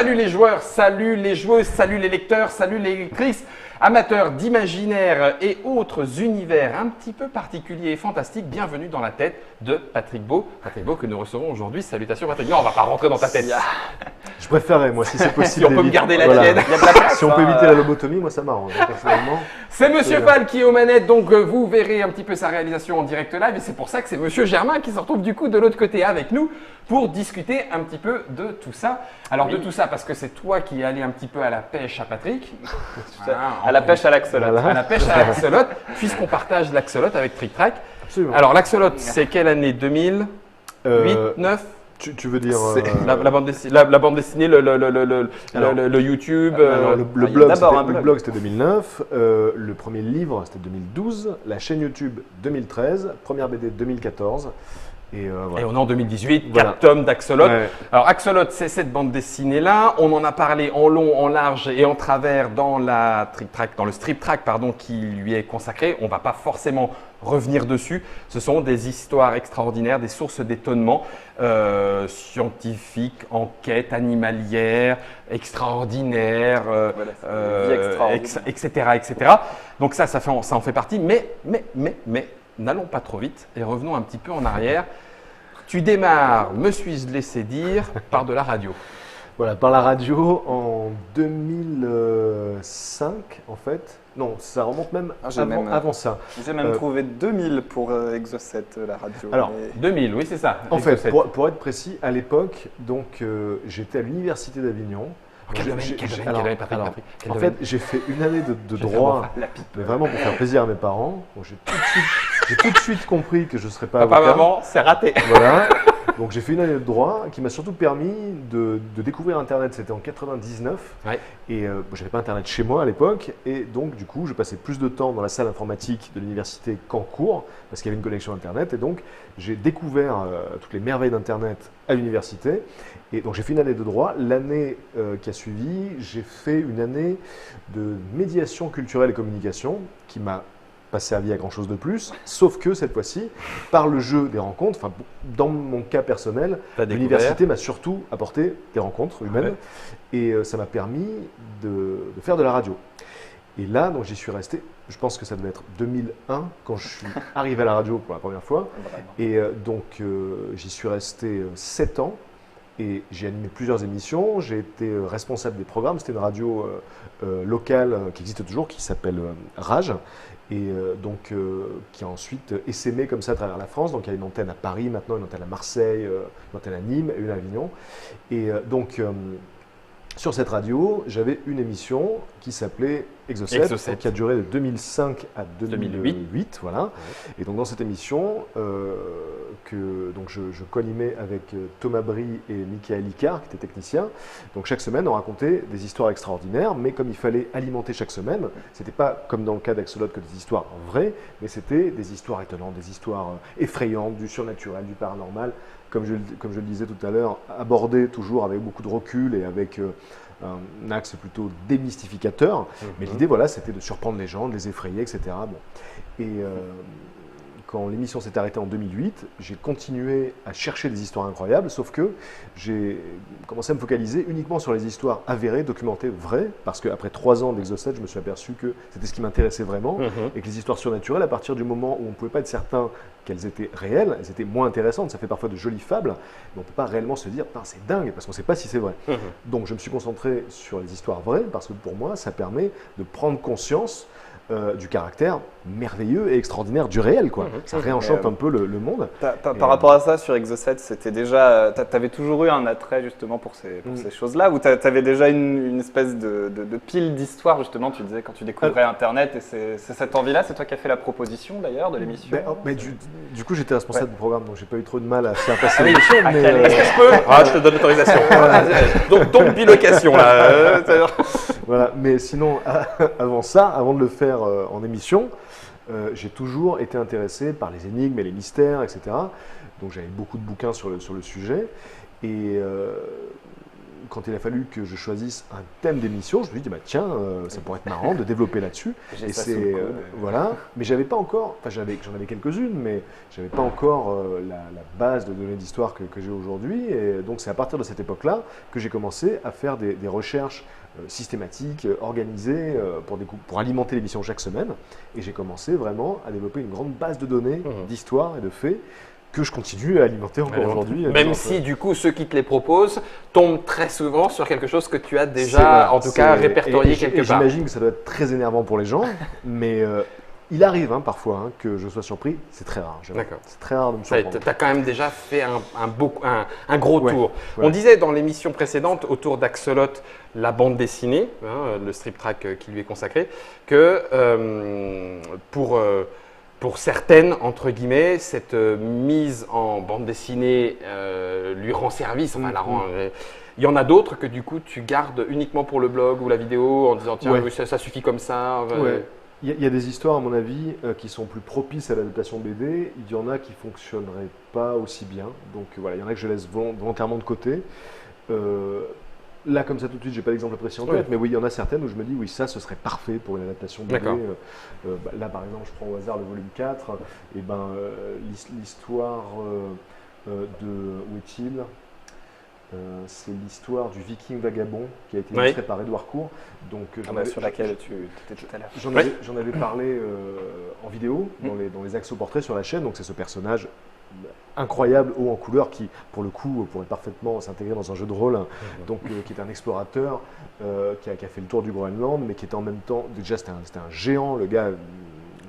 Salut les joueurs, salut les joueuses, salut les lecteurs, salut les lectrices, amateurs d'imaginaire et autres univers un petit peu particuliers et fantastiques. Bienvenue dans la tête de Patrick Beau. Patrick Beau que nous recevons aujourd'hui. Salutations Patrick. Non, on va pas rentrer dans ta tête. Je préférerais, moi, si c'est possible. Si on peut me garder la tienne. Il y a de la place, si on peut éviter la lobotomie, moi ça m'arrange, personnellement. C'est Monsieur Fall qui est aux manettes, donc vous verrez un petit peu sa réalisation en direct live. Et c'est pour ça que c'est Monsieur Germain qui se retrouve du coup de l'autre côté avec nous pour discuter un petit peu de tout ça. Alors de tout ça, parce que c'est toi qui es allé un petit peu à la pêche à Patrick. À la pêche à l'axolote. À la pêche à l'axolote, puisqu'on partage l'axolote avec Trick Track. Absolument. Alors l'axolote, c'est quelle année? 2008, 9? Tu veux dire La bande dessinée, le YouTube. le blog, d'abord un le blog. blog c'était 2009, le premier livre c'était 2012, la chaîne YouTube 2013, première BD 2014. Et voilà. Et on est en 2018, Voilà. 4 tomes d'Axolot. Ouais. Alors Axolot, c'est cette bande dessinée-là. On en a parlé en long, en large et en travers dans le strip track qui lui est consacré. On ne va pas forcément revenir dessus. Ce sont des histoires extraordinaires, des sources d'étonnement scientifiques, enquêtes animalières, extraordinaires, etc., etc. Donc ça en fait partie. Mais n'allons pas trop vite et revenons un petit peu en arrière. Tu démarres, me suis-je laissé dire, par de la radio. Voilà, par la radio en 2005 en fait. Non, ça remonte même avant ça. J'ai même trouvé 2000 pour Exocet, la radio. Alors, 2000, oui c'est ça. En fait, Exocet. pour être précis, à l'époque, donc j'étais à l'université d'Avignon. Quel domaine, Patrick, quel En domaine fait, j'ai fait une année de Je vais droit, faire mais vraiment pour faire plaisir à mes parents. Bon, j'ai tout de suite compris que je ne serais pas Papa, avocat. maman, c'est raté. Voilà. Donc j'ai fait une année de droit qui m'a surtout permis de découvrir Internet. C'était en 99 Ouais. et j'avais pas Internet chez moi à l'époque et donc du coup je passais plus de temps dans la salle informatique de l'université qu'en cours parce qu'il y avait une connexion Internet et donc j'ai découvert toutes les merveilles d'Internet à l'université et donc j'ai fait une année de droit. L'année qui a suivi, j'ai fait une année de médiation culturelle et communication qui m'a pas servi à grand chose de plus, sauf que cette fois-ci, par le jeu des rencontres, enfin, dans mon cas personnel, l'université m'a surtout apporté des rencontres humaines et ça m'a permis de faire de la radio. Et là, donc j'y suis resté, je pense que ça devait être 2001 quand je suis arrivé à la radio pour la première fois. Et donc j'y suis resté 7 ans. Et j'ai animé plusieurs émissions, j'ai été responsable des programmes, c'était une radio locale qui existe toujours, qui s'appelle Rage, et donc qui a ensuite essaimé comme ça à travers la France. Donc il y a une antenne à Paris maintenant, une antenne à Marseille, une antenne à Nîmes et une à Avignon. Et donc sur cette radio, j'avais une émission qui s'appelait Exocet, qui a duré de 2005 à 2008. Voilà. Ouais. Et donc dans cette émission, que donc je co-animais avec Thomas Brie et Michael Icard, qui étaient techniciens. Donc chaque semaine, on racontait des histoires extraordinaires, mais comme il fallait alimenter chaque semaine, c'était pas comme dans le cas d'Axolot que des histoires vraies, mais c'était des histoires étonnantes, des histoires effrayantes, du surnaturel, du paranormal. Comme je le disais tout à l'heure, abordé toujours avec beaucoup de recul et avec un axe plutôt démystificateur. Mais l'idée, voilà, c'était de surprendre les gens, de les effrayer, etc. Bon. Et quand l'émission s'est arrêtée en 2008, j'ai continué à chercher des histoires incroyables, sauf que j'ai commencé à me focaliser uniquement sur les histoires avérées, documentées, vraies, parce qu'après 3 ans d'Exocet, je me suis aperçu que c'était ce qui m'intéressait vraiment, et que les histoires surnaturelles, à partir du moment où on ne pouvait pas être certain qu'elles étaient réelles, elles étaient moins intéressantes, ça fait parfois de jolies fables, mais on ne peut pas réellement se dire « c'est dingue » parce qu'on ne sait pas si c'est vrai. Donc je me suis concentré sur les histoires vraies, parce que pour moi, ça permet de prendre conscience du caractère merveilleux et extraordinaire du réel, quoi. Ça réenchante un peu le monde. Par rapport à ça, sur Exocet, c'était déjà, t'avais toujours eu un attrait justement pour ces choses-là, ou t'avais déjà une espèce de pile d'histoires justement. Tu disais quand tu découvrais Internet, et c'est cette envie-là, c'est toi qui as fait la proposition d'ailleurs de l'émission. Du coup, j'étais responsable du programme, donc j'ai pas eu trop de mal à faire passer l'émission. Est-ce que je peux je te donne l'autorisation. Donc bilocation là. Voilà, mais sinon, avant ça, avant de le faire en émission, j'ai toujours été intéressé par les énigmes et les mystères, etc. Donc j'avais beaucoup de bouquins sur le sujet. Et quand il a fallu que je choisisse un thème d'émission, je me suis dit, bah, tiens, ça pourrait être marrant de développer là-dessus. J'ai Et ça sous le coude. voilà. Mais j'avais pas encore, enfin j'en avais quelques-unes, mais j'avais pas encore la base de données d'histoire que j'ai aujourd'hui. Et donc c'est à partir de cette époque-là que j'ai commencé à faire des recherches systématiques, organisées, pour alimenter l'émission chaque semaine. Et j'ai commencé vraiment à développer une grande base de données d'histoire et de faits que je continue à alimenter encore aujourd'hui. Même si du coup ceux qui te les proposent tombent très souvent sur quelque chose que tu as déjà en tout cas répertorié quelque part. J'imagine que ça doit être très énervant pour les gens, mais il arrive parfois que je sois surpris. C'est très rare. D'accord. C'est très rare de me surprendre. Tu as quand même déjà fait un gros tour. Ouais. On disait dans l'émission précédente autour d'Axolot, la bande dessinée, le strip track qui lui est consacré, que pour certaines, entre guillemets, cette mise en bande dessinée lui rend service, enfin la rend. Il y en a d'autres que du coup tu gardes uniquement pour le blog ou la vidéo en disant tiens oui, ça suffit comme ça. Ouais. Il y a des histoires à mon avis qui sont plus propices à l'adaptation BD. Il y en a qui fonctionneraient pas aussi bien. Donc voilà, il y en a que je laisse volontairement de côté. Là, comme ça, tout de suite, j'ai pas d'exemple précis en tête, mais oui, il y en a certaines où je me dis, oui, ça, ce serait parfait pour une adaptation BD. Là, par exemple, je prends au hasard le volume 4, et l'histoire de… Où est-il ? C'est l'histoire du Viking vagabond qui a été illustré par Édouard Court. Donc, sur laquelle tu étais tout à l'heure. J'en avais parlé en vidéo, dans les axo-portraits sur la chaîne. Donc, c'est ce personnage incroyable, haut en couleur, qui, pour le coup, pourrait parfaitement s'intégrer dans un jeu de rôle, donc qui est un explorateur, qui a fait le tour du Groenland, mais qui était en même temps, déjà c'était un géant, le gars.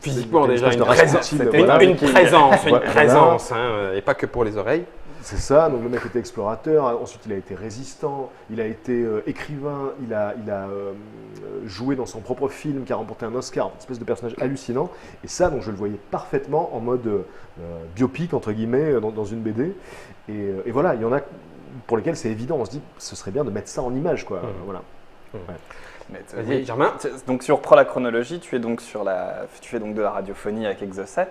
Physiquement déjà, une présence, et pas que pour les oreilles. C'est ça, donc le mec était explorateur, ensuite il a été résistant, il a été écrivain, il a joué dans son propre film qui a remporté un Oscar, une espèce de personnage hallucinant. Et ça, donc je le voyais parfaitement en mode biopic, entre guillemets, dans une BD. Et voilà, il y en a pour lesquels c'est évident, on se dit ce serait bien de mettre ça en image, quoi. Voilà. Vas-y, Germain. Donc si on reprend la chronologie, tu fais donc de la radiophonie avec Exocet.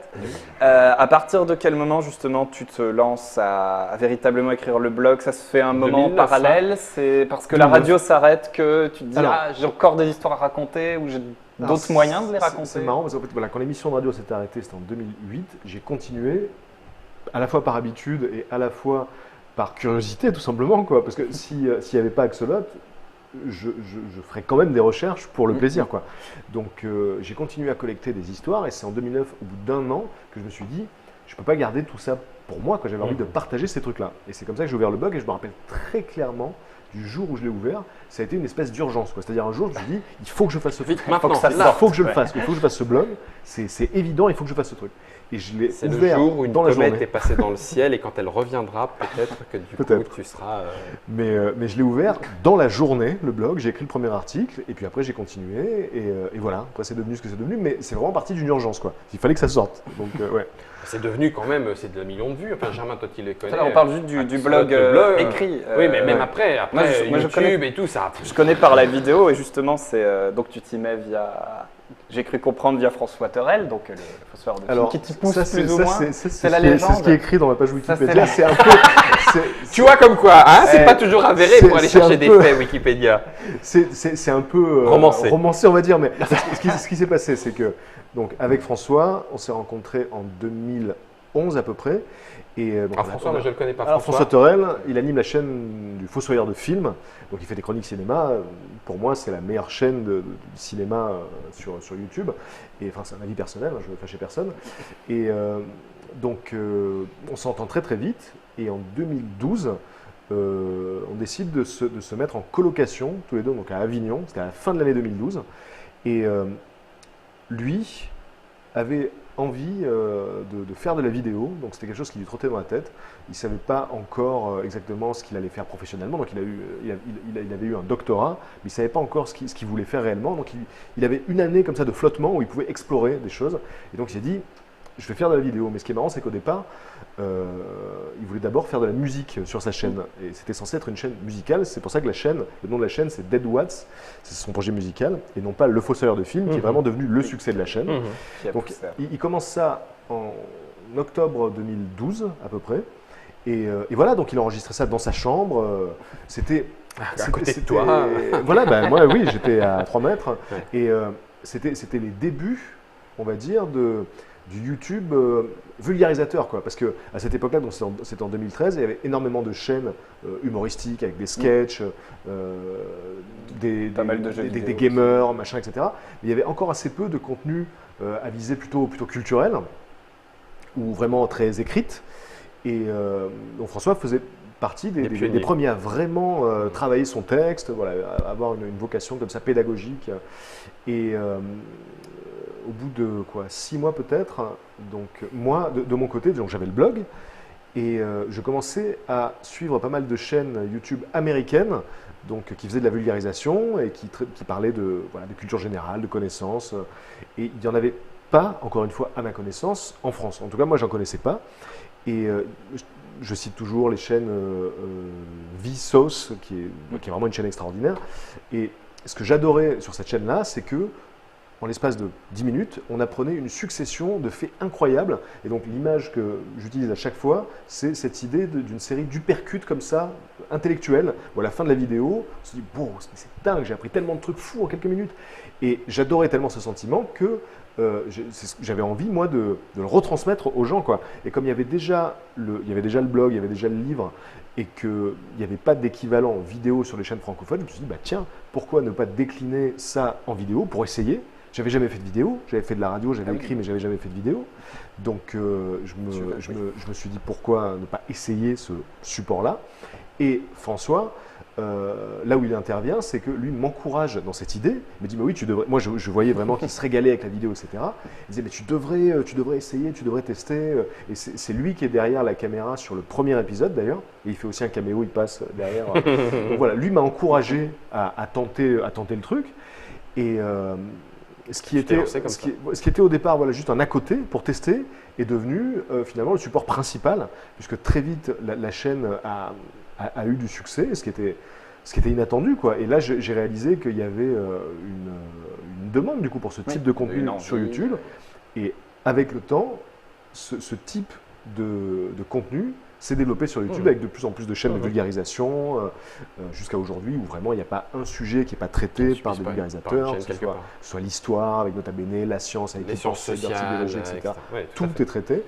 À partir de quel moment justement tu te lances à véritablement écrire le blog? Ça se fait un moment parallèle? C'est parce que la radio s'arrête que tu te dis j'ai encore des histoires à raconter ou j'ai d'autres moyens de les raconter? C'est marrant parce qu'en fait, quand l'émission de radio s'est arrêtée, c'était en 2008, j'ai continué à la fois par habitude et à la fois par curiosité tout simplement, quoi. Parce que s'il n'y avait pas Axolot, je ferais quand même des recherches pour le plaisir, quoi. Donc j'ai continué à collecter des histoires et c'est en 2009, au bout d'un an, que je me suis dit je ne peux pas garder tout ça pour moi, que j'avais envie de partager ces trucs-là. Et c'est comme ça que j'ai ouvert le blog et je me rappelle très clairement du jour où je l'ai ouvert, ça a été une espèce d'urgence, quoi. C'est-à-dire un jour, je me suis dit il faut que je fasse ce truc, maintenant, il faut que je le fasse, il faut que je fasse ce blog, c'est évident, il faut que je fasse ce truc. Et je l'ai c'est ouvert le jour où une dans la comète journée. est passée dans le ciel et quand elle reviendra, peut-être que du coup tu seras… Mais je l'ai ouvert dans la journée, le blog, j'ai écrit le premier article et puis après j'ai continué et voilà, après c'est devenu ce que c'est devenu, mais c'est vraiment parti d'une urgence, quoi. Il fallait que ça sorte, donc ouais. C'est devenu quand même, c'est de millions de vues. Enfin, Germain, toi, tu les connais. On parle juste du blog écrit. Oui, mais même après moi, YouTube connais, et tout ça. Je connais par la vidéo et justement, c'est donc tu t'y mets via… J'ai cru comprendre via François Terrel, donc le faussoir de film qui t'y pousse plus ou moins. C'est la légende. C'est ce qui est écrit dans ma page Wikipédia. C'est un peu… Tu vois comme quoi, hein, c'est pas toujours avéré pour aller chercher des faits Wikipédia. C'est un peu romancé, on va dire. Mais ce qui s'est passé, c'est que donc avec François, on s'est rencontrés en 2011 à peu près. François, moi je le connais pas. Alors François Terrel, il anime la chaîne du Fossoyeur de films, donc il fait des chroniques cinéma. Pour moi, c'est la meilleure chaîne de cinéma sur YouTube. Et enfin, c'est un avis personnel, je ne veux fâcher personne. Et donc, on s'entend très très vite. Et en 2012, on décide de se mettre en colocation tous les deux, donc à Avignon. C'était à la fin de l'année 2012. Et lui avait envie de faire de la vidéo, donc c'était quelque chose qui lui trottait dans la tête. Il ne savait pas encore exactement ce qu'il allait faire professionnellement, donc il avait eu un doctorat, mais il ne savait pas encore ce qu'il voulait faire réellement. Donc il avait une année comme ça de flottement où il pouvait explorer des choses. Et donc il s'est dit, je vais faire de la vidéo. Mais ce qui est marrant, c'est qu'au départ, il voulait d'abord faire de la musique sur sa chaîne. Et c'était censé être une chaîne musicale. C'est pour ça que le nom de la chaîne, c'est Dead Watts. C'est son projet musical. Et non pas Le Fossoyeur de film, qui est vraiment devenu le succès de la chaîne. Donc, il commence ça en octobre 2012, à peu près. Et voilà, donc il a enregistré ça dans sa chambre. C'était À côté de toi. Voilà, ben, moi, oui, j'étais à 3 mètres. Ouais. Et c'était les débuts, on va dire, du YouTube vulgarisateur, quoi. Parce qu'à cette époque-là, donc c'était en 2013, il y avait énormément de chaînes humoristiques avec des sketchs, Pas mal de jeux des vidéo gamers, machin, etc. Mais il y avait encore assez peu de contenu à viser plutôt culturel ou vraiment très écrite. Et donc François faisait partie Des pionniers. des premiers à vraiment travailler son texte, voilà, à avoir une vocation comme ça pédagogique. Et au bout de 6 mois peut-être, donc moi de mon côté, donc j'avais le blog et je commençais à suivre pas mal de chaînes YouTube américaines, donc qui faisaient de la vulgarisation et qui parlaient de culture générale, de connaissances. Et il n'y en avait pas, encore une fois, à ma connaissance, en France. En tout cas, moi, j'en connaissais pas. Et je cite toujours les chaînes Vsauce, qui est vraiment une chaîne extraordinaire. Et ce que j'adorais sur cette chaîne-là, c'est que en l'espace de 10 minutes, on apprenait une succession de faits incroyables. Et donc l'image que j'utilise à chaque fois, c'est cette idée d'une série d'uppercuts comme ça, intellectuelle, où à la fin de la vidéo, on se dit « Bon, c'est dingue, j'ai appris tellement de trucs fous en quelques minutes ». Et j'adorais tellement ce sentiment que j'avais envie, moi, de le retransmettre aux gens, quoi. Et comme il y avait déjà le blog, il y avait déjà le livre, et qu'il n'y avait pas d'équivalent vidéo sur les chaînes francophones, je me suis dit, bah tiens, pourquoi ne pas décliner ça en vidéo pour essayer? J'avais jamais fait de vidéo, j'avais fait de la radio, j'avais écrit, mais j'avais jamais fait de vidéo. Donc je me suis dit, pourquoi ne pas essayer ce support-là? Et François, là où il intervient, c'est que lui m'encourage dans cette idée. Il me dit, mais oui, tu devrais. Moi, je voyais vraiment qu'il se régalait avec la vidéo, etc. Il disait, mais tu devrais essayer, tu devrais tester. Et c'est lui qui est derrière la caméra sur le premier épisode, d'ailleurs. Et il fait aussi un caméo, il passe derrière. Donc voilà, lui m'a encouragé à tenter le truc. Et ce qui était au départ juste un à côté pour tester est devenu finalement le support principal, puisque très vite la chaîne a eu du succès, ce qui était inattendu, quoi. Et là, j'ai réalisé qu'il y avait une demande du coup pour ce type de contenu sur YouTube. Et avec le temps, ce type de contenu s'est développé sur YouTube avec de plus en plus de chaînes de vulgarisation jusqu'à aujourd'hui où vraiment il n'y a pas un sujet qui n'est pas traité par des vulgarisateurs, que ce soit l'histoire avec Nota Bene, la science avec les sciences sociales, etc. Ouais, tout est traité.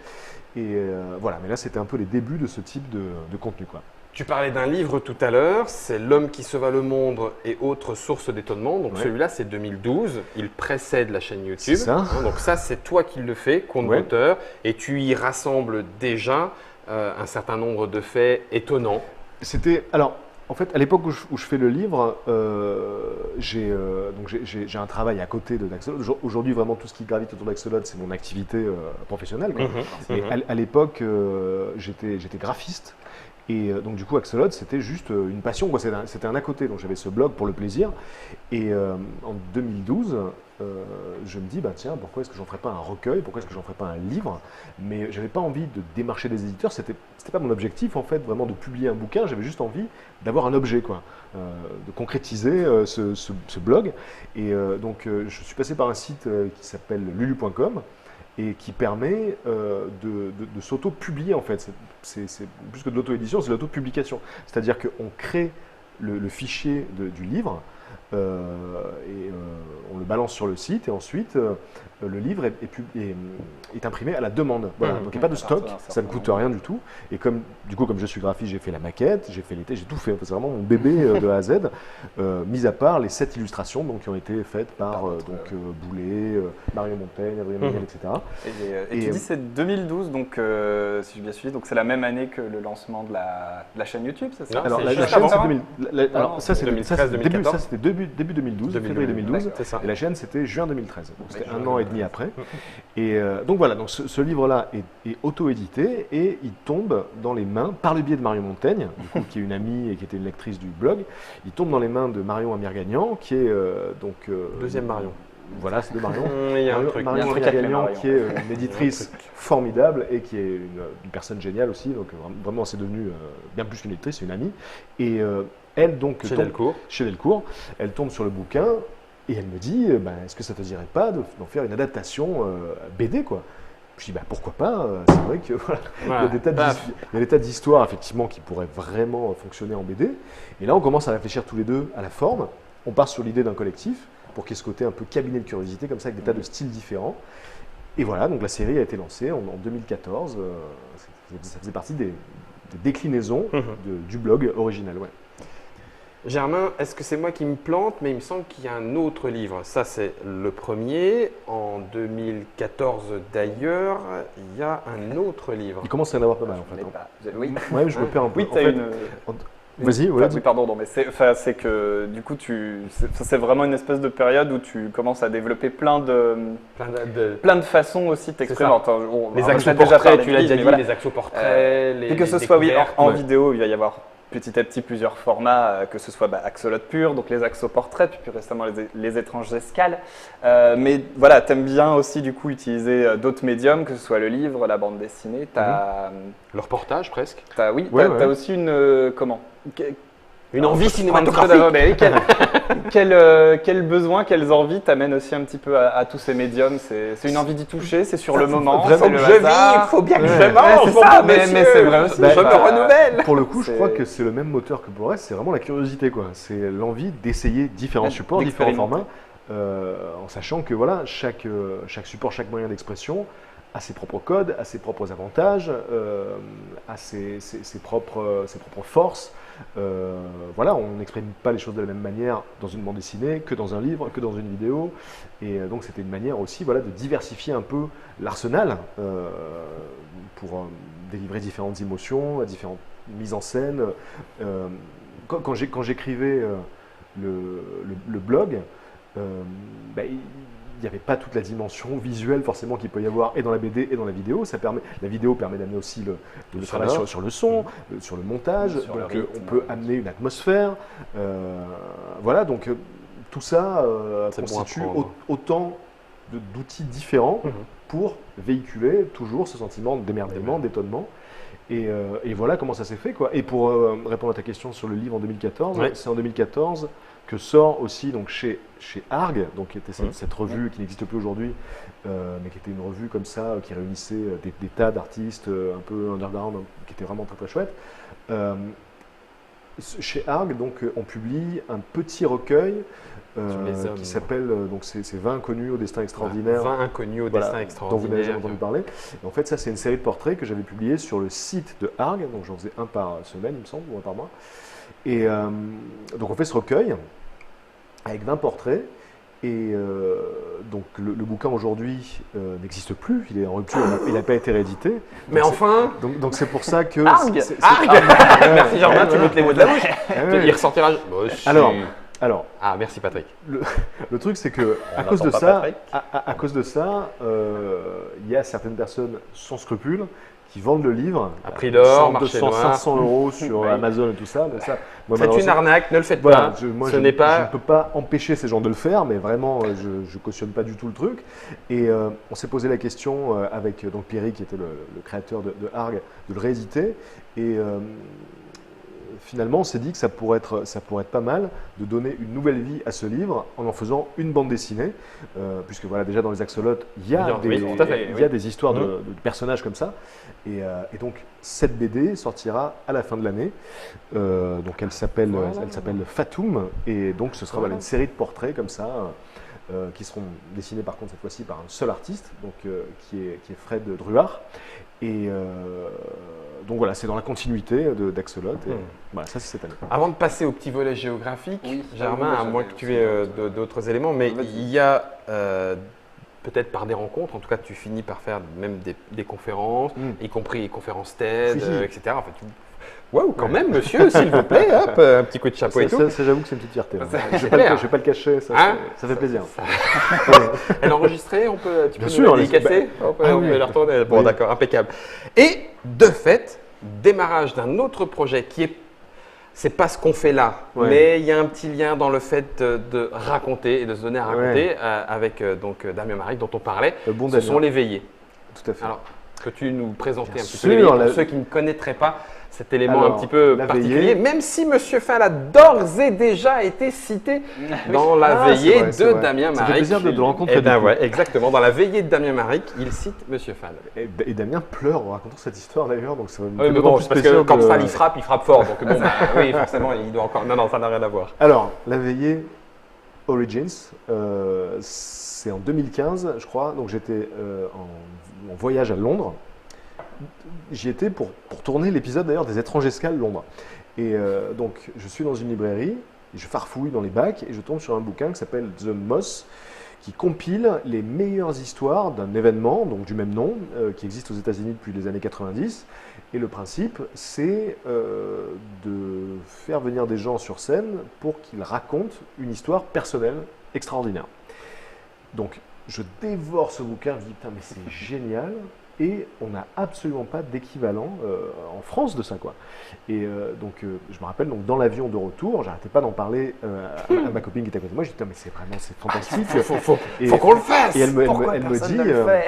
Et voilà, mais là c'était un peu les débuts de ce type de contenu, quoi. Tu parlais d'un livre tout à l'heure, c'est L'homme qui sauva le monde et autres sources d'étonnement. Donc celui-là, c'est 2012. Il précède la chaîne YouTube. C'est ça. Donc ça, c'est toi qui le fais, compte d'auteur, et tu y rassembles déjà un certain nombre de faits étonnants. Alors, en fait, à l'époque où je fais le livre, j'ai un travail à côté d'Axolotl. Aujourd'hui, vraiment, tout ce qui gravite autour d'Axolotl, c'est mon activité professionnelle, quoi. Et à l'époque, j'étais graphiste. Et donc du coup, Axolotl, c'était juste une passion, quoi. C'était un à côté. Donc j'avais ce blog pour le plaisir. Et en 2012, je me dis, bah tiens, pourquoi est-ce que j'en ferais pas un recueil? Pourquoi est-ce que j'en ferais pas un livre? Mais j'avais pas envie de démarcher des éditeurs. C'était pas mon objectif, en fait, vraiment de publier un bouquin. J'avais juste envie d'avoir un objet, quoi, de concrétiser ce blog. Et donc je suis passé par un site qui s'appelle lulu.com. Et qui permet de s'auto-publier, en fait. C'est plus que de l'auto-édition, c'est l'auto-publication. C'est-à-dire qu'on crée le fichier du livre et on le balance sur le site et ensuite le livre est imprimé à la demande. Voilà. Donc il n'y a pas de stock, ça ne coûte rien du tout. Et comme je suis graphiste, j'ai fait la maquette, j'ai fait l'été, j'ai tout fait. C'est vraiment mon bébé de A à Z, mis à part les 7 illustrations donc, qui ont été faites par Boulet, Mario Montaigne, Adrien Méniel, etc. Et tu dis c'est 2012, donc si j'ai bien suivi, donc c'est la même année que le lancement de la chaîne YouTube, c'est ça? Alors la juste chaîne avant. c'est alors ça c'était 2013-2014. c'était début 2012, février 2012, c'est ça. et la chaîne c'était juin 2013. Donc c'était un an et demi après. Et donc voilà, donc ce livre-là est auto-édité et il tombe dans les mains, par le biais de Marion Montaigne, du coup, qui est une amie et qui était une lectrice du blog, il tombe dans les mains de Marion Amirgagnan, qui est Deuxième Marion. Voilà, c'est de Marion. Il y a un truc. Marion Amirgagnan, qui est une éditrice formidable et qui est une personne géniale aussi. Donc vraiment, c'est devenu bien plus qu'une lectrice, c'est une amie. Et elle, donc, chez Delcourt, elle tombe sur le bouquin. Et elle me dit, est-ce que ça te dirait pas d'en faire une adaptation BD, quoi? Je me suis dit, pourquoi pas, c'est vrai que voilà, il y a des tas d'histoires effectivement qui pourraient vraiment fonctionner en BD. Et là, on commence à réfléchir tous les deux à la forme. On part sur l'idée d'un collectif pour qu'il y ait ce côté un peu cabinet de curiosité, comme ça, avec des tas de styles différents. Et voilà, donc la série a été lancée en 2014. Ça faisait partie des déclinaisons du blog original. Ouais. Germain, est-ce que c'est moi qui me plante? Mais il me semble qu'il y a un autre livre. Ça, c'est le premier. En 2014, d'ailleurs, il y a un autre livre. Il commence à y en avoir pas mal, en fait. Oui. Ouais, je me perds un peu. Oui, tu as une… Vas-y, voilà. Oui, pardon, non, mais c'est que du coup, c'est vraiment une espèce de période où tu commences à développer plein de façons aussi de t'exprimer. Les axoportraits, tu l'as déjà dit, voilà. Les axoportraits, Et que ce soit en vidéo, il va y avoir petit à petit plusieurs formats, que ce soit Axolot pur, donc les axoportraits, puis plus récemment les étranges escales. Mais voilà, tu aimes bien aussi du coup utiliser d'autres médiums, que ce soit le livre, la bande dessinée. Le reportage presque. T'as aussi une envie cinématographique. Quel besoin, quelles envies t'amènent aussi un petit peu à tous ces médiums? C'est une envie d'y toucher, c'est sur le moment, vraiment, c'est le je hasard. vis, il faut bien que je mange, c'est ça, mais c'est vrai aussi. Je me renouvelle. Pour le coup, je crois que c'est le même moteur que pour le reste, c'est vraiment la curiosité, quoi. C'est l'envie d'essayer différents supports, différents formats, en sachant que voilà, chaque support, chaque moyen d'expression a ses propres codes, a ses propres avantages, a ses propres forces. Voilà, on n'exprime pas les choses de la même manière dans une bande dessinée que dans un livre, que dans une vidéo. Et donc c'était une manière aussi de diversifier un peu l'arsenal pour délivrer différentes émotions, différentes mises en scène. Quand j'écrivais le blog, il n'y avait pas toute la dimension visuelle forcément qu'il peut y avoir et dans la BD et dans la vidéo. La vidéo permet d'amener aussi le travail sur le son, sur le montage. Donc on peut amener une atmosphère. Voilà, donc tout ça constitue autant d'outils différents pour véhiculer toujours ce sentiment d'émerveillement, d'étonnement. Et voilà comment ça s'est fait, quoi. Et pour répondre à ta question sur le livre en 2014, c'est en 2014 que sort aussi donc chez Arg, donc qui était cette revue qui n'existe plus aujourd'hui, mais qui était une revue comme ça qui réunissait des tas d'artistes un peu underground, qui était vraiment très très chouette. Chez Arg, donc on publie un petit recueil qui s'appelle donc c'est 20 inconnus au destin extraordinaire. 20 inconnus au destin extraordinaire. Dont vous n'avez jamais entendu parler. Et en fait, ça c'est une série de portraits que j'avais publié sur le site de Arg, donc j'en faisais un par semaine, il me semble, ou un par mois. Et donc on fait ce recueil avec 20 portraits. Et donc le bouquin aujourd'hui n'existe plus, il est en rupture, il n'a pas été réédité. Mais enfin donc c'est pour ça que… Arg. Merci Germain, tu m'ôtes les mots de la bouche. Il ressortira… Alors, merci Patrick. Le truc c'est que à cause de ça, il y a certaines personnes sans scrupules qui vendent le livre à prix d'or, 200, 500 euros sur Amazon et tout ça. Donc ça c'est une arnaque, ne le faites pas. Je ne peux pas empêcher ces gens de le faire, mais vraiment, je ne cautionne pas du tout le truc. Et on s'est posé la question avec donc Pierry, qui était le créateur de Arg, de le rééditer. Et finalement, on s'est dit que ça pourrait être pas mal de donner une nouvelle vie à ce livre en faisant une bande dessinée, puisque voilà, déjà dans les Axolotes, il y a des histoires de personnages comme ça. Et donc, cette BD sortira à la fin de l'année. Donc, elle s'appelle Fatoum. Et donc, ce sera une série de portraits comme ça, qui seront dessinés par contre cette fois-ci par un seul artiste, donc, qui est Fred Druard. Et donc voilà, c'est dans la continuité d'Axolot. Voilà, ça c'est cette année. Avant de passer au petit volet géographique, Germain, à moins que tu aies d'autres éléments, mais il y a peut-être par des rencontres, en tout cas tu finis par faire même des conférences, y compris les conférences TED, etc. En fait, waouh, quand même, monsieur, s'il vous plaît, hop, un petit coup de chapeau et tout. Ça, j'avoue que c'est une petite fierté. Je ne vais pas le cacher, ça fait plaisir. Elle est enregistrée, tu peux nous la dédicacer, on peut la retourner. Bon, d'accord, impeccable. Et de fait, démarrage d'un autre projet qui est, c'est pas ce qu'on fait là, mais il y a un petit lien dans le fait de raconter et de se donner à raconter avec donc Damien Maric dont on parlait. Ce sont les veillées. Tout à fait. Alors, Que tu nous présentais Bien un petit sûr, peu les veillées la- pour ceux qui ne connaîtraient pas cet élément Alors, un petit peu la particulier, veillée- même si Monsieur Fall a d'ores et déjà été cité dans la Ah, veillée c'est vrai, c'est de vrai. Damien Ça fait Maric. plaisir de le rencontrer, Eh ben du coup. ouais, exactement. Dans la veillée de Damien Maric, il cite Monsieur Fall. Et Damien pleure en racontant cette histoire d'ailleurs, donc ça me Oui, fait mais d'autant bon, plus c'est parce plaisir que quand de- Fall il frappe fort. Donc bon, bah, oui, forcément, il doit encore. Non, non, ça n'a rien à voir. Alors, la veillée Origins, c'est en 2015, je crois. Donc j'étais en voyage à Londres. J'y étais pour tourner l'épisode d'ailleurs des Étranges Escales Londres. Et donc je suis dans une librairie, et je farfouille dans les bacs et je tombe sur un bouquin qui s'appelle The Moss, qui compile les meilleures histoires d'un événement, donc du même nom, qui existe aux États-Unis depuis les années 90. Et le principe, c'est de faire venir des gens sur scène pour qu'ils racontent une histoire personnelle extraordinaire. Donc, je dévore ce bouquin, je me dis, putain, mais c'est génial. Et on n'a absolument pas d'équivalent en France de ça, quoi. Et donc, je me rappelle, donc, dans l'avion de retour, j'arrêtais pas d'en parler à ma copine qui était à côté de moi. Je dis, putain, mais c'est fantastique. Faut qu'on le fasse. Et elle me Personne dit, ne le fait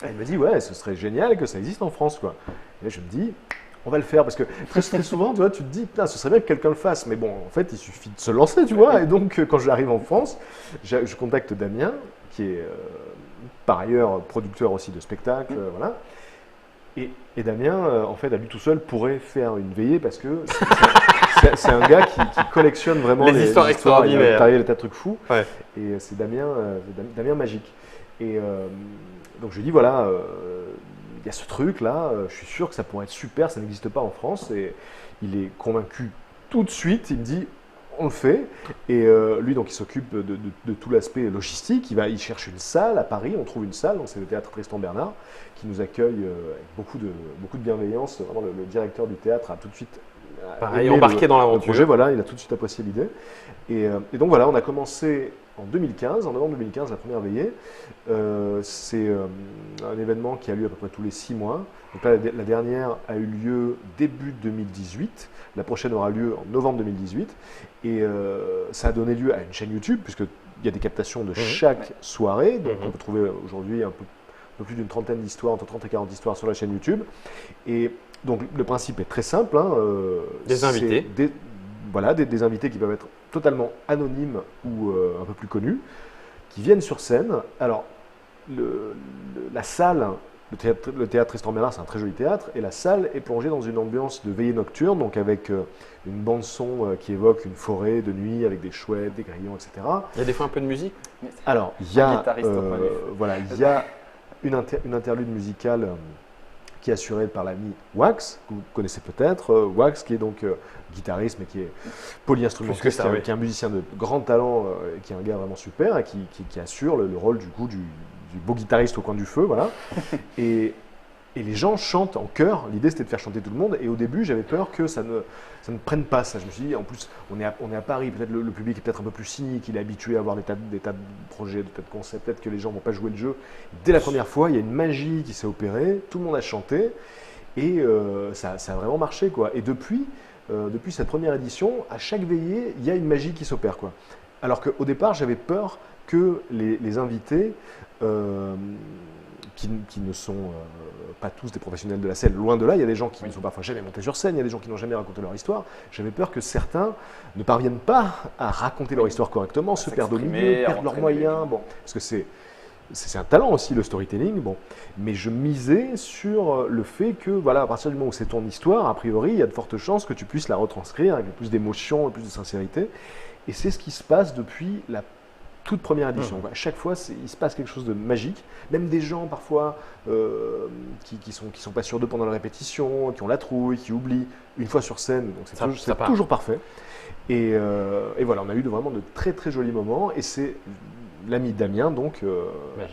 elle me dit, ouais, ce serait génial que ça existe en France, quoi. Et là, je me dis, on va le faire parce que très souvent, tu vois, tu te dis, putain, ce serait bien que quelqu'un le fasse. Mais bon, en fait, il suffit de se lancer, tu vois. Et donc, quand j'arrive en France, je contacte Damien, qui est par ailleurs producteur aussi de spectacles, voilà. Et Damien, en fait, à lui tout seul, pourrait faire une veillée parce que c'est un gars qui collectionne vraiment Les histoires extraordinaires. Il arrive des tas de trucs fous. Ouais. Et c'est Damien magique. Et donc je lui dis, voilà, il y a ce truc-là, je suis sûr que ça pourrait être super, ça n'existe pas en France. Et il est convaincu tout de suite, il me dit, on le fait. Et lui, donc, il s'occupe de tout l'aspect logistique. Il cherche une salle à Paris, on trouve une salle, donc c'est le théâtre Tristan Bernard, qui nous accueille avec beaucoup de bienveillance. Vraiment, le directeur du théâtre a tout de suite Pareil, aimé embarqué dans l'aventure. le projet, voilà, il a tout de suite apprécié l'idée. Et donc voilà, on a commencé en 2015, en novembre 2015, la première veillée. C'est un événement qui a lieu à peu près tous les 6 mois. Donc là, la dernière a eu lieu début 2018. La prochaine aura lieu en novembre 2018. Et ça a donné lieu à une chaîne YouTube, puisqu'il y a des captations de chaque soirée. Donc on peut trouver aujourd'hui un peu plus d'une trentaine d'histoires, entre 30 et 40 histoires sur la chaîne YouTube. Et donc le principe est très simple. Hein, Des invités. Voilà, des invités qui peuvent être totalement anonymes ou un peu plus connus, qui viennent sur scène. Alors, la salle, le théâtre Tristan Bernard, c'est un très joli théâtre, et la salle est plongée dans une ambiance de veillée nocturne, donc avec une bande-son qui évoque une forêt de nuit, avec des chouettes, des grillons, etc. Il y a des fois un peu de musique. Alors, il y a, guitariste au point de vue. voilà, il y a une interlude musicale qui est assurée par l'ami Wax, que vous connaissez peut-être. Wax, qui est donc guitariste, mais qui est polyinstrumentiste, Plus que ça, oui. qui est un musicien de grand talent, et qui est un gars vraiment super, et qui assure le rôle du coup du beau guitariste au coin du feu, voilà. Et les gens chantent en chœur. L'idée, c'était de faire chanter tout le monde. Et au début, j'avais peur que ça ne prenne pas ça. Je me suis dit, en plus, on est à Paris. Peut-être le public est peut-être un peu plus cynique. Il est habitué à avoir des tas de projets, des tas de concepts. Peut-être que les gens ne vont pas jouer le jeu. Dès la première fois, il y a une magie qui s'est opérée. Tout le monde a chanté. Et ça a vraiment marché, quoi. Et depuis cette première édition, à chaque veillée, il y a une magie qui s'opère, quoi. Alors qu'au départ, j'avais peur que les invités, qui ne sont pas tous des professionnels de la scène, loin de là, il y a des gens qui ne sont parfois jamais montés sur scène, il y a des gens qui n'ont jamais raconté leur histoire. J'avais peur que certains ne parviennent pas à raconter leur histoire correctement, se perdent au milieu, perdent leurs moyens. Bon, parce que c'est un talent aussi, le storytelling. Bon. Mais je misais sur le fait que, voilà, à partir du moment où c'est ton histoire, a priori, il y a de fortes chances que tu puisses la retranscrire avec plus d'émotion, plus de sincérité. Et c'est ce qui se passe depuis la toute première édition. À chaque fois, il se passe quelque chose de magique. Même des gens, parfois, qui sont pas sûrs d'eux pendant la répétition, qui ont la trouille, qui oublient une fois sur scène. Donc c'est toujours parfait. Et voilà, on a eu vraiment de très très jolis moments. Et c'est l'ami Damien, donc,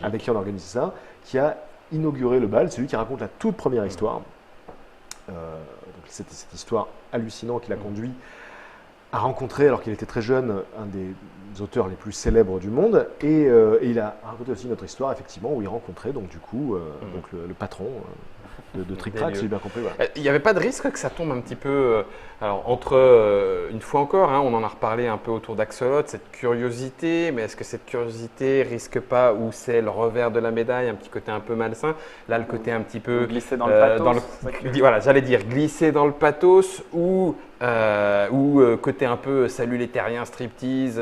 avec qui on a organisé ça, qui a inauguré le bal. C'est lui qui raconte la toute première histoire. Donc c'était cette histoire hallucinante qui l'a conduit a rencontré, alors qu'il était très jeune, un des auteurs les plus célèbres du monde, et il a raconté aussi notre histoire, effectivement, où il rencontrait donc du coup donc le patron de Trick Track, si j'ai bien compris. Voilà. Il n'y avait pas de risque que ça tombe un petit peu, alors entre, une fois encore, hein, on en a reparlé un peu autour d'Axolot, cette curiosité, mais est-ce que cette curiosité risque pas, ou c'est le revers de la médaille, un petit côté un peu malsain, là le côté un petit peu… Glisser dans le pathos. Voilà, j'allais dire glisser dans le pathos, ou côté un peu salut les terriens, striptease,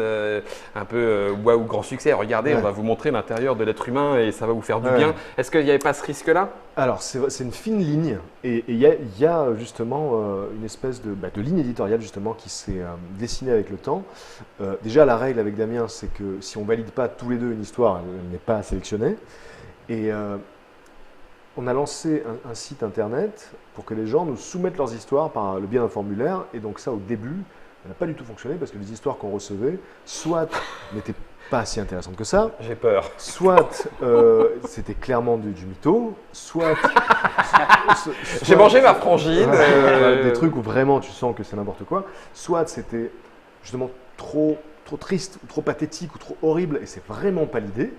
un peu waouh, grand succès, regardez, on va vous montrer l'intérieur de l'être humain et ça va vous faire du bien. Est-ce qu'il n'y avait pas ce risque-là? Alors, c'est une fine ligne, et il y a justement une espèce de ligne éditoriale justement qui s'est dessinée avec le temps. Déjà, la règle avec Damien, c'est que si on valide pas tous les deux une histoire, elle n'est pas sélectionnée. Et on a lancé un site internet pour que les gens nous soumettent leurs histoires par le biais d'un formulaire. Et donc ça, au début, ça n'a pas du tout fonctionné parce que les histoires qu'on recevait, soit n'étaient pas si intéressantes que ça, J'ai peur. soit c'était clairement du mytho, soit J'ai mangé ma frangine. des trucs où vraiment tu sens que c'est n'importe quoi, soit c'était justement trop triste, ou trop pathétique ou trop horrible, et c'est vraiment pas l'idée.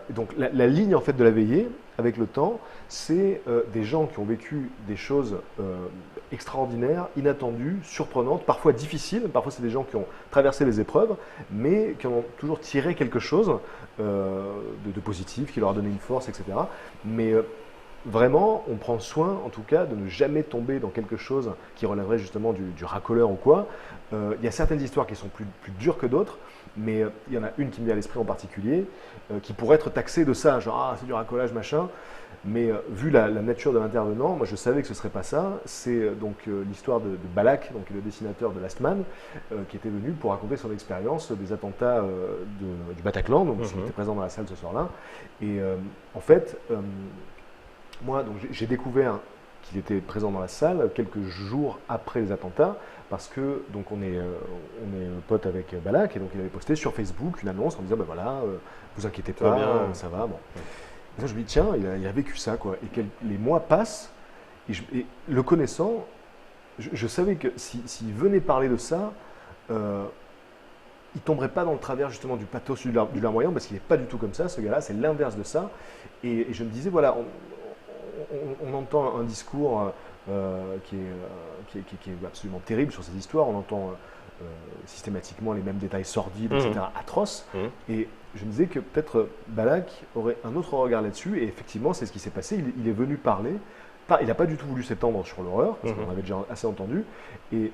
Donc la ligne en fait de la veillée, avec le temps, c'est des gens qui ont vécu des choses extraordinaires, inattendues, surprenantes, parfois difficiles. Parfois c'est des gens qui ont traversé les épreuves, mais qui ont toujours tiré quelque chose de positif, qui leur a donné une force, etc. Mais vraiment, on prend soin, en tout cas, de ne jamais tomber dans quelque chose qui relèverait justement du racoleur ou quoi. Il y a certaines histoires qui sont plus dures que d'autres, mais il y en a une qui me vient à l'esprit en particulier, qui pourrait être taxée de ça, genre c'est du racolage, machin. Mais vu la nature de l'intervenant, moi je savais que ce ne serait pas ça. C'est donc l'histoire de Balak, donc le dessinateur de Last Man, qui était venu pour raconter son expérience des attentats du Bataclan, donc il était présent dans la salle ce soir-là. Et en fait, moi, donc, j'ai découvert qu'il était présent dans la salle quelques jours après les attentats, parce que donc on est potes avec Balak, et donc il avait posté sur Facebook une annonce en disant vous inquiétez pas, ça va. Bon. Et là, je me dis tiens, il a vécu ça quoi. Et les mois passent, et le connaissant, je savais que s'il venait parler de ça, il tomberait pas dans le travers justement du pathos du larmoyant, parce qu'il n'est pas du tout comme ça. Ce gars-là, c'est l'inverse de ça. Et je me disais voilà. On entend un discours qui est absolument terrible sur ces histoires. On entend systématiquement les mêmes détails sordides, etc., atroces. Et je me disais que peut-être Balak aurait un autre regard là-dessus. Et effectivement, c'est ce qui s'est passé. Il est venu parler. Il n'a pas du tout voulu s'étendre sur l'horreur, parce qu'on avait déjà assez entendu. Et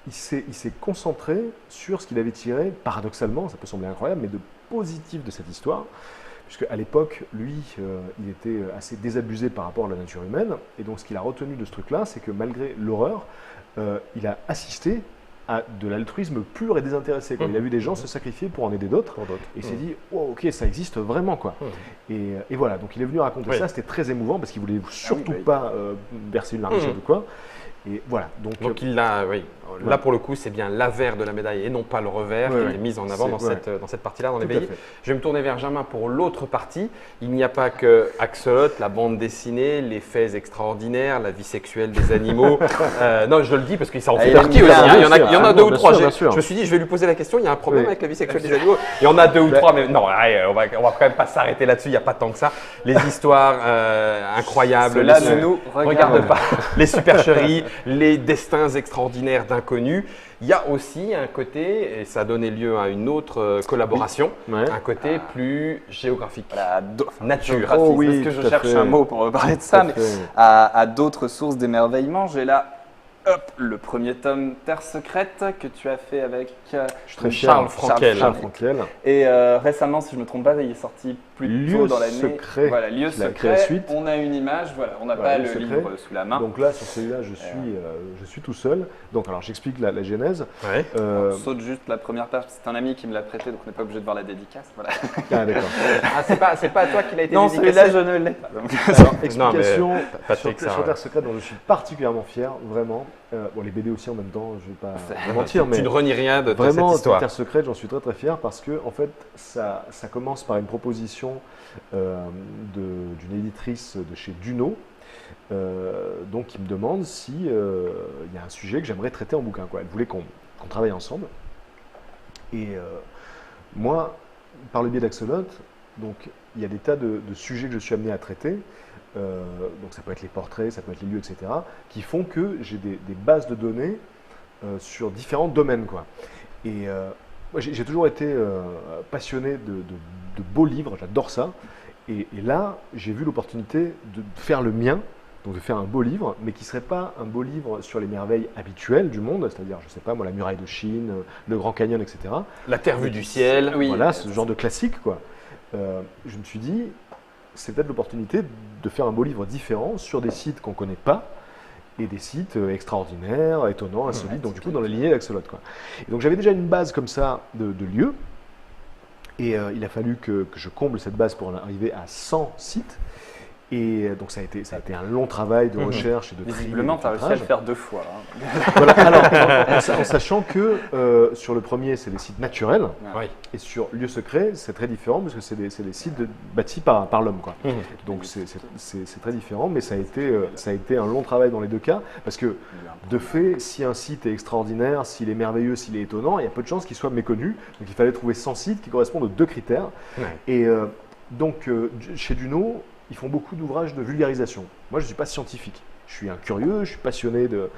il s'est concentré sur ce qu'il avait tiré, paradoxalement, ça peut sembler incroyable, mais de positif de cette histoire. Puisque à l'époque, lui, il était assez désabusé par rapport à la nature humaine. Et donc, ce qu'il a retenu de ce truc-là, c'est que malgré l'horreur, il a assisté à de l'altruisme pur et désintéressé. Il a vu des gens se sacrifier pour en aider d'autres. Et il s'est dit, oh, ok, ça existe vraiment, quoi. Et voilà, donc il est venu raconter ça. C'était très émouvant parce qu'il voulait surtout pas verser une larmichette ou quoi. Et voilà. Donc il l'a, oui. Là pour le coup, c'est bien l'avers de la médaille et non pas le revers qui est mis en avant dans cette partie-là, dans les veillées. Je vais me tourner vers Germain pour l'autre partie. Il n'y a pas que Axolot, la bande dessinée, les faits extraordinaires, la vie sexuelle des animaux. Non, je le dis parce qu'il s'en fait partie aussi. Il y en a deux ou trois. Je me suis dit, je vais lui poser la question. Il y a un problème avec la vie sexuelle des animaux. Il y en a deux ou trois, mais non, on va quand même pas s'arrêter là-dessus. Il n'y a pas tant que ça. Les histoires incroyables. Cela ne nous regarde pas. Les supercheries, les destins extraordinaires d'inconnus. Il y a aussi un côté, et ça a donné lieu à une autre collaboration, un côté plus géographique, nature. Parce que je cherche un mot pour parler de ça, mais à d'autres sources d'émerveillement, j'ai là le premier tome Terre secrète que tu as fait avec Charles Frankel. Et récemment, si je ne me trompe pas, il est sorti plus tôt dans l'année. Voilà, Lieu secret. On a une image, voilà, on n'a pas le livre sous la main. Donc là, sur celui-là, je suis tout seul. Donc alors, j'explique la genèse. On saute juste la première page. C'est un ami qui me l'a prêté, donc on n'est pas obligé de voir la dédicace. Voilà. Ah d'accord. C'est pas à toi qu'il a été non, dédicacé. celui-là, je ne l'ai pas. Alors, explication Patrick, sur Terre secrète, dont je suis particulièrement fier, vraiment. Les BD aussi en même temps, je ne vais pas mentir, mais tu ne renies rien de vraiment, cette histoire. Terre secrète, j'en suis très très fier parce que en fait, ça commence par une proposition d'une éditrice de chez Duno, donc qui me demande si il y a un sujet que j'aimerais traiter en bouquin. Elle voulait qu'on qu'on travaille ensemble. Et moi, par le biais d'Axolot, donc il y a des tas de sujets que je suis amené à traiter. Donc ça peut être les portraits, ça peut être les lieux, etc., qui font que j'ai des bases de données sur différents domaines, quoi. Et moi, j'ai toujours été passionné de beaux livres, j'adore ça. Et là, j'ai vu l'opportunité de faire le mien, donc de faire un beau livre, mais qui ne serait pas un beau livre sur les merveilles habituelles du monde, c'est-à-dire, je ne sais pas, moi, la muraille de Chine, le Grand Canyon, etc. La Terre vue du ciel. Oui. Voilà, ce genre de classique, quoi. Je me suis dit, c'est peut-être l'opportunité de faire un beau livre différent sur des sites qu'on ne connaît pas et des sites extraordinaires, étonnants, insolites, donc du coup dans la lignée d'Axolot, quoi. Et donc j'avais déjà une base comme ça de lieux et il a fallu que je comble cette base pour en arriver à 100 sites. Et donc ça a été un long travail de recherche et de tri. Visiblement, tu as réussi à le faire 2 fois. Hein. Voilà, alors, en sachant que sur le premier, c'est des sites naturels, Oui. et sur Lieu Secret, c'est très différent parce que c'est des sites bâtis par l'homme, quoi. Donc c'est très différent, mais ça a été un long travail dans les deux cas, parce que de fait, si un site est extraordinaire, s'il est merveilleux, s'il est étonnant, il y a peu de chances qu'il soit méconnu. Donc il fallait trouver 100 sites qui correspondent aux 2 critères. Ouais. Et donc chez Duno, ils font beaucoup d'ouvrages de vulgarisation. Moi, je ne suis pas scientifique. Je suis un curieux, je suis passionné de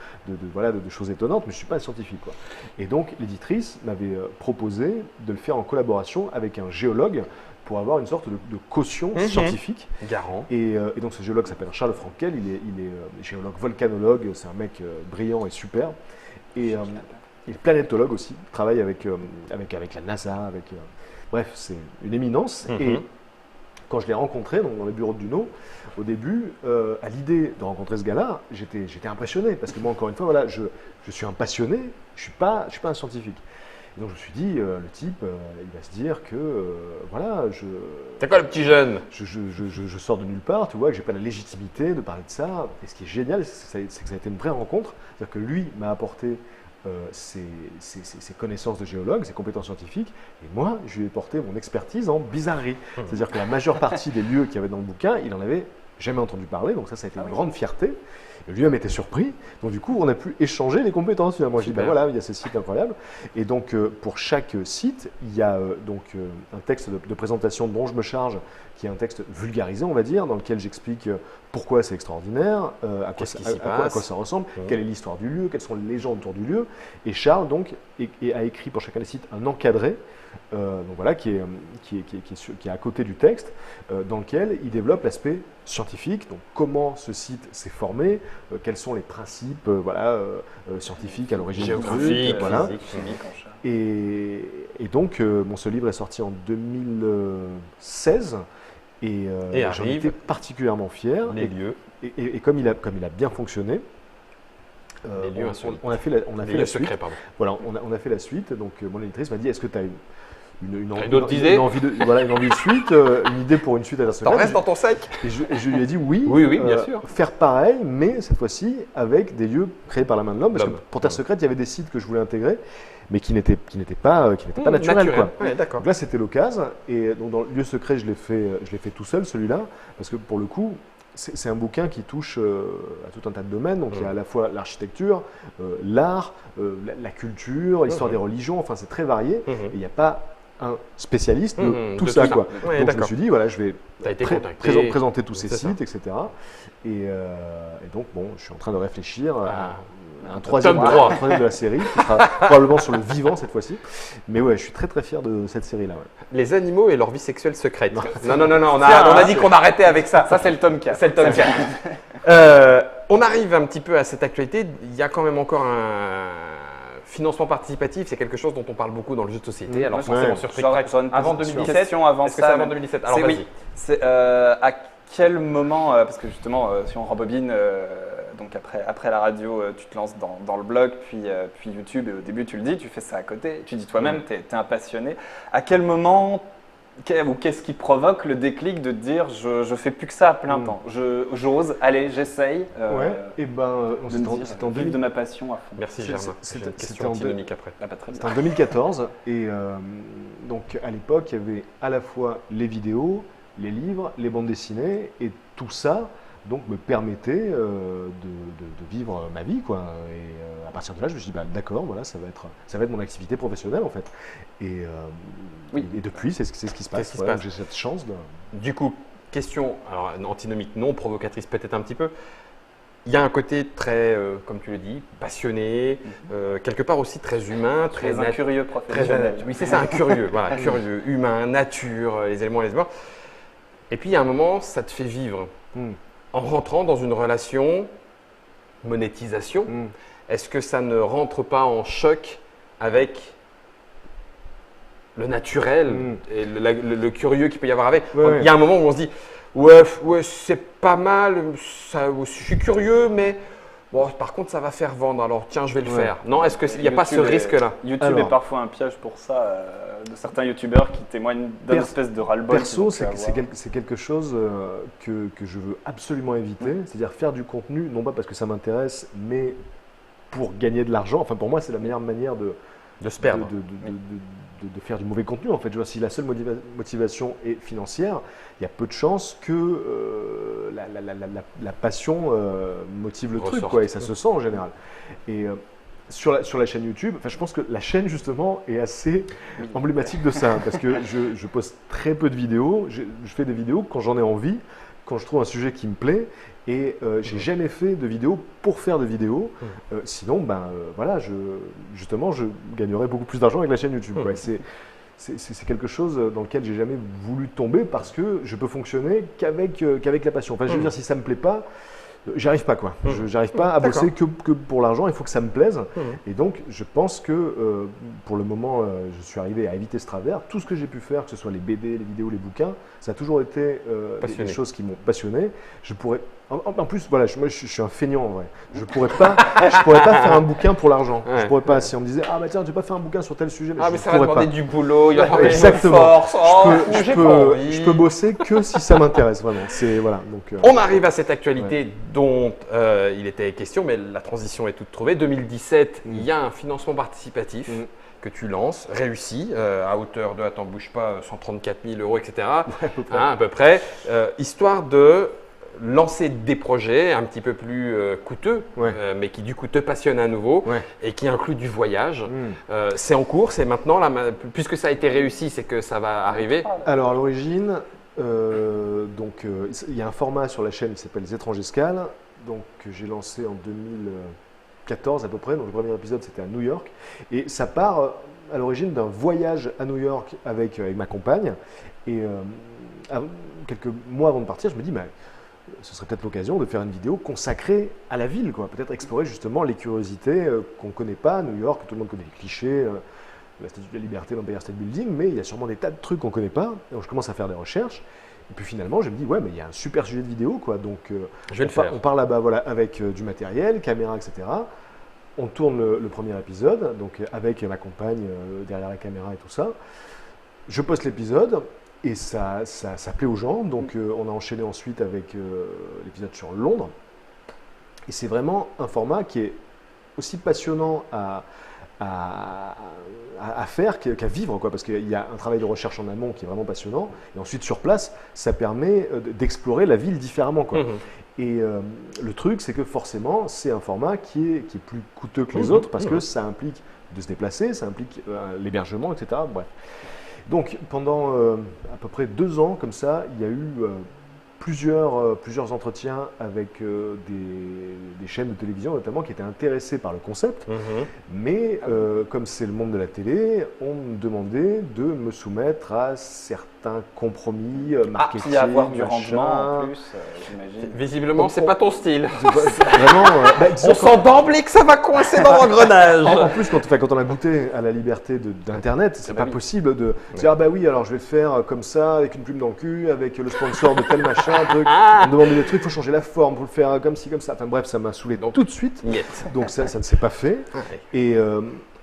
choses étonnantes, mais je ne suis pas un scientifique, quoi. Et donc, l'éditrice m'avait proposé de le faire en collaboration avec un géologue pour avoir une sorte de caution scientifique. Garant. Et donc, ce géologue s'appelle Charles Frankel, il est géologue volcanologue, c'est un mec brillant et super. Et il est planétologue aussi, il travaille avec la NASA, bref, c'est une éminence. Et quand je l'ai rencontré dans les bureaux de Duno, au début, à l'idée de rencontrer ce gars-là, j'étais impressionné parce que moi, encore une fois, voilà, je suis un passionné, je suis pas un scientifique. Et donc je me suis dit, le type, il va se dire que, voilà, C'est quoi le petit jeune? je sors de nulle part, tu vois, que j'ai pas la légitimité de parler de ça. Et ce qui est génial, c'est que ça a été une vraie rencontre, c'est-à-dire que lui m'a apporté ses connaissances de géologue, ses compétences scientifiques, et moi, je lui ai porté mon expertise en bizarrerie. C'est-à-dire que la majeure partie des lieux qu'il y avait dans le bouquin, il en avait jamais entendu parler, donc ça a été une grande fierté. Et lui-même était surpris, donc du coup, on a pu échanger les compétences. Moi, je dis, ben voilà, il y a ce site incroyable. Et donc, pour chaque site, il y a un texte de présentation dont je me charge, qui est un texte vulgarisé, on va dire, dans lequel j'explique pourquoi c'est extraordinaire, à quoi ça ressemble, quelle est l'histoire du lieu, quelles sont les légendes autour du lieu. Et Charles, donc, a écrit pour chacun des sites un encadré, donc voilà, qui est à côté du texte, dans lequel il développe l'aspect scientifique, donc comment ce site s'est formé, quels sont les principes scientifiques à l'origine du truc, géographique, voilà. physique, chimique. Et donc, ce livre est sorti en 2016 et j'en arrive étais particulièrement fier. Les lieux. Et comme il a bien fonctionné, Les lieux insolites. on a fait Les lieux la suite. secrets, pardon. Voilà, on a fait la suite. Donc, mon éditrice m'a dit, est-ce que tu as une envie de suite, une idée pour une suite à la semaine? T'en restes dans ton sac? Et je lui ai dit oui, Oui, bien sûr. faire pareil, mais cette fois-ci avec des lieux créés par la main de l'homme. Parce que L'homme. pour Terre Secrète, il y avait des sites que je voulais intégrer, mais qui n'étaient pas naturels, quoi. Ouais, d'accord. Donc là, c'était l'occasion. Et donc, dans le Lieu Secret, je l'ai fait tout seul, celui-là, parce que pour le coup, c'est un bouquin qui touche à tout un tas de domaines. Donc, il y a à la fois l'architecture, l'art, la culture, l'histoire des religions. Enfin, c'est très varié. Et il n'y a pas un spécialiste de tout ça, quoi. Ouais, Donc, je me d'accord. suis dit, voilà, je vais T'as été contacté. présenter tous ces C'est ça. sites, etc. Et donc, bon, je suis en train de réfléchir à un Tome troisième 3. de la série, qui sera probablement sur le vivant cette fois-ci. Mais ouais, je suis très très fier de cette série-là. Ouais. Les animaux et leur vie sexuelle secrète. Non, on Tiens, a dit qu'on arrêtait avec ça. Ça, c'est le tome 4. C'est le tome 4. On arrive un petit peu à cette actualité. Il y a quand même encore un financement participatif. C'est quelque chose dont on parle beaucoup dans le jeu de société. Alors forcément sur Trick Track. Avant 2017. Question avant Est-ce que c'est ça. avant 2017? Alors C'est- vas-y. oui. C'est à quel moment, parce que justement, si on rembobine, donc après la radio, tu te lances dans le blog, puis YouTube, et au début tu le dis, tu fais ça à côté, tu dis toi-même, tu es un passionné. À quel moment, ou qu'est-ce qui provoque le déclic de te dire je fais plus que ça à plein temps, j'ose, allez, j'essaye, et ben, de me dire, c'était en vivre 2000. de ma passion à fond. Merci Germain. J'ai une c'était question en antinomique après. Ah, bah, très bien. C'était en 2014 et donc à l'époque il y avait à la fois les vidéos, les livres, les bandes dessinées et tout ça donc me permettait de vivre ma vie, quoi. Et à partir de là, je me suis dit, bah, d'accord, voilà, ça va être mon activité professionnelle, en fait. Et, et depuis, c'est ce qui se passe. Voilà, j'ai cette chance de… Du coup, question alors, antinomique, non provocatrice peut-être un petit peu. Il y a un côté très, comme tu le dis, passionné, quelque part aussi très humain, Très incurieux professionnel. Oui, c'est ça, un curieux, voilà, curieux, humain, nature, les éléments. Et puis, il y a un moment, ça te fait vivre. En rentrant dans une relation, monétisation, est-ce que ça ne rentre pas en choc avec le naturel et le curieux qu'il peut y avoir avec? Il y a un moment où on se dit, ouais, c'est pas mal, ça, je suis curieux, mais bon, par contre, ça va faire vendre, alors tiens, je vais le faire. Non, est-ce qu'il n'y a pas ce risque-là? YouTube est parfois un piège pour ça, de certains youtubeurs qui témoignent d'une espèce de ras-le-bol. Perso, c'est quelque chose que je veux absolument éviter, c'est-à-dire faire du contenu, non pas parce que ça m'intéresse, mais pour gagner de l'argent. Enfin, pour moi, c'est la meilleure manière de se perdre. De faire du mauvais contenu, en fait. Je vois, si la seule motivation est financière, il y a peu de chances que la passion motive le truc, quoi, et ça se sent en général. Et sur la chaîne YouTube, enfin, je pense que la chaîne, justement, est assez emblématique de ça, parce que je poste très peu de vidéos, je fais des vidéos quand j'en ai envie, quand je trouve un sujet qui me plaît, et j'ai jamais fait de vidéo pour faire de vidéos. Sinon, voilà, justement, je gagnerais beaucoup plus d'argent avec la chaîne YouTube. C'est quelque chose dans lequel j'ai jamais voulu tomber parce que je peux fonctionner qu'avec la passion. Enfin, je veux dire, si ça me plaît pas, j'arrive pas, quoi. J'arrive pas à bosser que pour l'argent. Il faut que ça me plaise. Et donc, je pense que pour le moment, je suis arrivé à éviter ce travers. Tout ce que j'ai pu faire, que ce soit les BD, les vidéos, les bouquins, ça a toujours été des choses qui m'ont passionné. Je pourrais… En plus, voilà, moi, je suis un feignant en vrai. Je pourrais pas faire un bouquin pour l'argent. Je pourrais pas. Si on me disait, ah bah tiens, tu vas pas faire un bouquin sur tel sujet, mais ça va demander du boulot, il va falloir exactement. force. Je peux bosser que si ça m'intéresse vraiment. C'est voilà. Donc. On arrive à cette actualité dont il était question, mais la transition est toute trouvée. 2017, il y a un financement participatif. Que tu lances, réussi, à hauteur de, attends, bouge pas, 134 000 €, etc. À peu près. Histoire de lancer des projets un petit peu plus coûteux, mais qui du coup te passionnent à nouveau et qui incluent du voyage. C'est en cours, c'est maintenant, là, puisque ça a été réussi, c'est que ça va arriver. Alors à l'origine, il y a un format sur la chaîne qui s'appelle Les Étranges Escales, donc que j'ai lancé en 2014 à peu près. Donc le premier épisode c'était à New York et ça part à l'origine d'un voyage à New York avec ma compagne. Et quelques mois avant de partir, je me dis ce serait peut-être l'occasion de faire une vidéo consacrée à la ville, quoi. Peut-être explorer justement les curiosités qu'on ne connaît pas. New York, tout le monde connaît les clichés, la Statue de la Liberté, l'Empire State Building, mais il y a sûrement des tas de trucs qu'on ne connaît pas. Donc je commence à faire des recherches. Et puis finalement, je me dis, ouais, mais il y a un super sujet de vidéo, quoi. Donc on part là-bas, voilà, avec du matériel, caméra, etc. On tourne le premier épisode, donc avec ma compagne derrière la caméra et tout ça. Je poste l'épisode. Et ça plaît aux gens, donc on a enchaîné ensuite avec l'épisode sur Londres. Et c'est vraiment un format qui est aussi passionnant à faire qu'à vivre, quoi, parce qu'il y a un travail de recherche en amont qui est vraiment passionnant. Et ensuite, sur place, ça permet d'explorer la ville différemment, quoi. Et le truc, c'est que forcément, c'est un format qui est plus coûteux que les autres, parce que ça implique de se déplacer, ça implique l'hébergement, etc. Bref. Donc pendant à peu près 2 ans comme ça, il y a eu plusieurs entretiens avec des chaînes de télévision notamment qui étaient intéressées par le concept. Mais comme c'est le monde de la télé, on me demandait de me soumettre à certains compromis marketing, y avoir du rendement en plus, j'imagine. Visiblement, c'est pas ton style. Vraiment, on sent d'emblée que ça va coincer dans l'engrenage. En plus, quand on a goûté à la liberté d'Internet, c'est pas possible de dire, ah bah oui, alors je vais le faire comme ça, avec une plume dans le cul, avec le sponsor de tel machin, truc. On me demandait des trucs, il faut changer la forme, il faut le faire comme ci, comme ça. Enfin bref, ça m'a saoulé tout de suite. Donc ça ne s'est pas fait. Et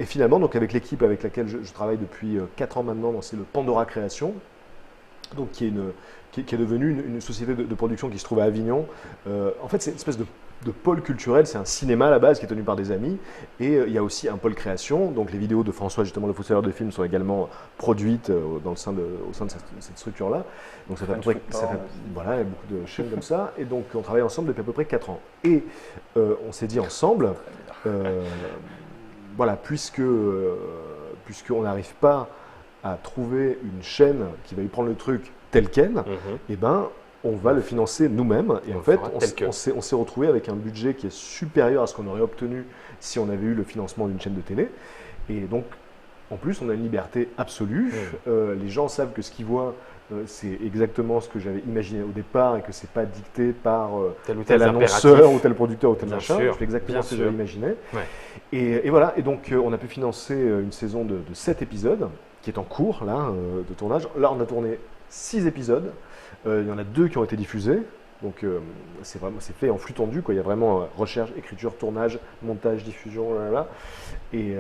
finalement, donc avec l'équipe avec laquelle je travaille depuis 4 ans maintenant, c'est le Pandora Création. donc qui est devenue une société de production qui se trouve à Avignon. En fait, c'est une espèce de pôle culturel, c'est un cinéma à la base qui est tenu par des amis, et il y a aussi un pôle création. Donc les vidéos de François, justement le faussaire de films, sont également produites au sein de cette structure-là. Donc ça fait à peu près, voilà, il y a beaucoup de chaînes comme ça, et donc on travaille ensemble depuis à peu près 4 ans. Et on s'est dit ensemble, voilà, puisqu'on n'arrive pas à trouver une chaîne qui va lui prendre le truc tel quel, et ben on va le financer nous-mêmes. Et en fait, on s'est retrouvé avec un budget qui est supérieur à ce qu'on aurait obtenu si on avait eu le financement d'une chaîne de télé. Et donc, en plus, on a une liberté absolue. Les gens savent que ce qu'ils voient, c'est exactement ce que j'avais imaginé au départ et que c'est pas dicté par tel annonceur ou tel producteur ou tel machin. Je fais exactement ce que j'avais imaginé. Ouais. Et voilà. Et donc, on a pu financer une saison de 7 épisodes qui est en cours là, de tournage. Là, on a tourné 6 épisodes. Il y en a 2 qui ont été diffusés, donc c'est fait en flux tendu, quoi. Il y a vraiment recherche, écriture, tournage, montage, diffusion, et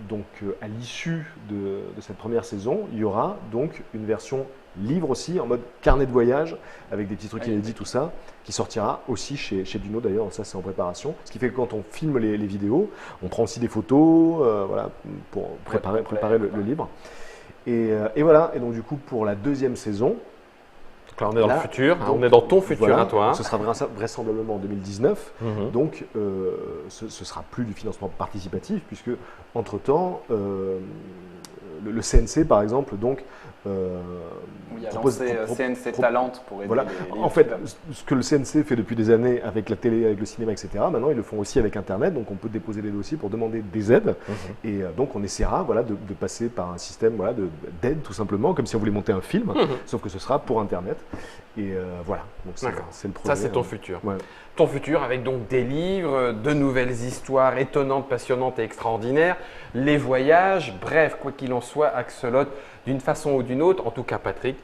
donc à l'issue de cette première saison, il y aura donc une version livre aussi, en mode carnet de voyage, avec des petits trucs inédits, tout ça, qui sortira aussi chez Duno d'ailleurs, ça c'est en préparation. Ce qui fait que quand on filme les vidéos, on prend aussi des photos, voilà, pour préparer le livre. Et voilà, et donc du coup pour la 2e saison, là, on est dans le futur, on est dans ton futur, voilà, toi. Ce sera vraisemblablement en 2019. Donc, ce sera plus du financement participatif, puisque entre-temps, le CNC, par exemple, donc, il y a lancé CNC Talent pour aider les en fait, ce que le CNC fait depuis des années avec la télé, avec le cinéma, etc., maintenant, ils le font aussi avec Internet. Donc, on peut déposer des dossiers pour demander des aides. Et donc, on essaiera de passer par un système d'aide, tout simplement, comme si on voulait monter un film, sauf que ce sera pour Internet. Et voilà, donc c'est le projet. Ça, c'est ton futur. Ouais. Ton futur avec donc des livres, de nouvelles histoires étonnantes, passionnantes et extraordinaires, les voyages, bref, quoi qu'il en soit, Axolot, d'une façon ou d'une autre, en tout cas Patrick,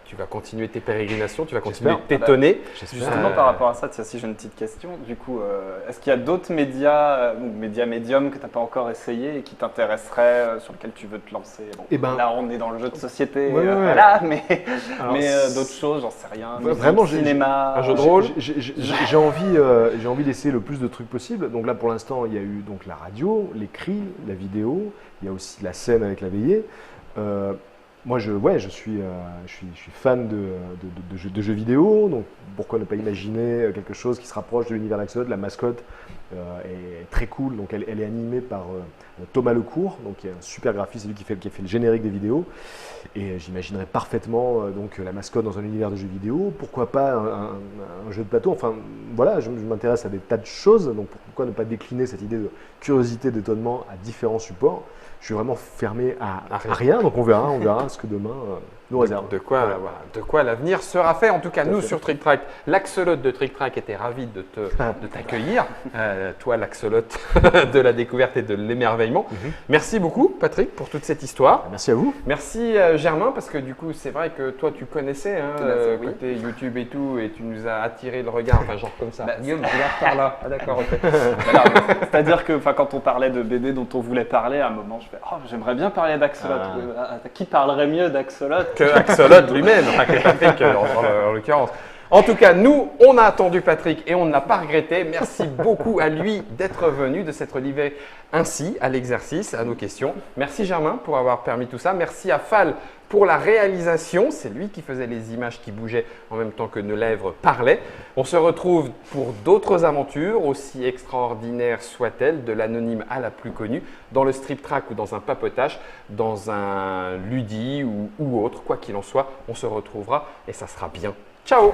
tu vas continuer tes pérégrinations, tu vas continuer de t'étonner. Justement par rapport à ça, tiens, si j'ai une petite question, du coup, est-ce qu'il y a d'autres médias ou médiums que tu n'as pas encore essayé et qui t'intéresseraient, sur lesquels tu veux te lancer? Là, on est dans le jeu de société, voilà, mais d'autres choses, j'en sais rien. Vraiment, cinéma, un jeu de rôle. J'ai envie d'essayer le plus de trucs possible. Donc là, pour l'instant, il y a eu donc la radio, l'écrit, la vidéo, il y a aussi la scène avec la veillée. Moi, je suis fan de jeux vidéo, donc pourquoi ne pas imaginer quelque chose qui se rapproche de l'univers d'Axolot. La mascotte est très cool, donc elle est animée par Thomas Lecourt, donc qui est un super graphiste, c'est lui qui a fait le générique des vidéos. Et j'imaginerais parfaitement donc la mascotte dans un univers de jeux vidéo. Pourquoi pas un jeu de plateau? Enfin, voilà, je m'intéresse à des tas de choses, donc pourquoi ne pas décliner cette idée de curiosité, d'étonnement à différents supports? Je suis vraiment fermé à rien, donc on verra ce que demain nous réserve. De quoi l'avenir sera fait. En tout cas, nous sur Trick Track, l'Axolot de Trick Track était ravi de t'accueillir. Toi, l'Axolot de la découverte et de l'émerveillement. Merci beaucoup, Patrick, pour toute cette histoire. Merci à vous. Merci, Germain, parce que du coup, c'est vrai que toi, tu connaissais côté YouTube et tout, et tu nous as attiré le regard, enfin, genre comme ça. Guillaume, regarde par là. Ah, d'accord, ok. C'est-à-dire que quand on parlait de BD dont on voulait parler, à un moment, je fais j'aimerais bien parler d'Axolot. Qui parlerait mieux d'Axolot que Axolot lui-même, enfin que Patrick en l'occurrence. En tout cas, nous, on a attendu Patrick et on ne l'a pas regretté. Merci beaucoup à lui d'être venu, de s'être livré ainsi à l'exercice, à nos questions. Merci Germain pour avoir permis tout ça. Merci à Fall pour la réalisation. C'est lui qui faisait les images qui bougeaient en même temps que nos lèvres parlaient. On se retrouve pour d'autres aventures, aussi extraordinaires soient-elles, de l'anonyme à la plus connue, dans le strip track ou dans un papotage, dans un ludi ou autre, quoi qu'il en soit, on se retrouvera et ça sera bien. Ciao